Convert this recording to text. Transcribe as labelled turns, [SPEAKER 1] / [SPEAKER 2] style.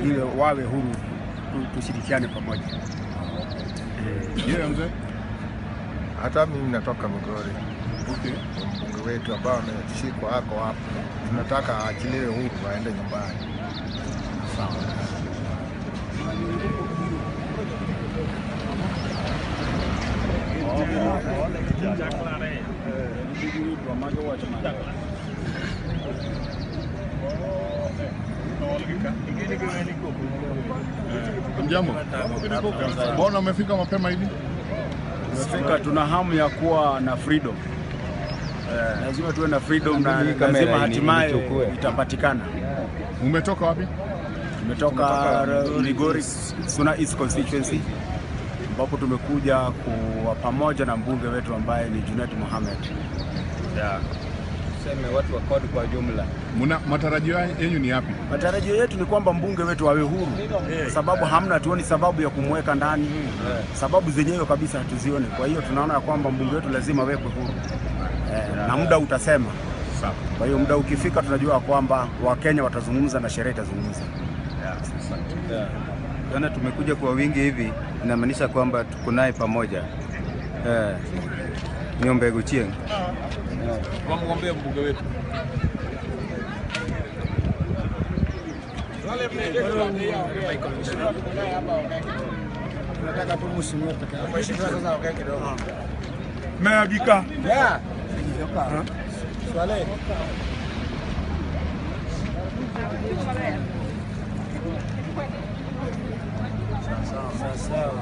[SPEAKER 1] iwe wawe huru, tushirikiane pamoja.
[SPEAKER 2] Yeye mzee?
[SPEAKER 3] Hata mimi natoka Migori.
[SPEAKER 2] Okay.
[SPEAKER 3] Mbunge wetu ambao ameshikwa hako hapo. Tunataka aachiliwe huru aende nyumbani.
[SPEAKER 2] Sawa. Mjambo, mbona umefika mapema hivi?
[SPEAKER 1] Tumefika, tuna hamu ya kuwa na freedom. Lazima tuwe na freedom na lazima hatimaye itapatikana.
[SPEAKER 2] Umetoka wapi?
[SPEAKER 1] Tumetoka Migori, Suna East Constituency, ambapo tumekuja kuwa pamoja na mbunge wetu ambaye ni Junet Mohamed.
[SPEAKER 4] Tuseme watu wa kodi kwa jumla.
[SPEAKER 2] Matarajio yenu ni yapi?
[SPEAKER 1] Matarajio yetu ni kwamba mbunge wetu awe huru, sababu hamna, tuoni sababu ya kumweka ndani. Sababu zenyewe kabisa hatuzioni. Kwa hiyo tunaona kwamba mbunge wetu lazima awekwe huru. Na muda utasema. Kwa hiyo muda ukifika, tunajua kwamba Wakenya watazungumza na sheria itazungumza.
[SPEAKER 4] Kana tumekuja kwa wingi hivi, inamaanisha kwamba tuko naye pamoja. Niombe Guchieng.
[SPEAKER 2] Wamwombea mbunge wetu.
[SPEAKER 1] Tunataka tumusimamie peke yake. Sasa ongea kidogo.
[SPEAKER 2] Meabika.
[SPEAKER 1] Yeah. Swale. Sawa.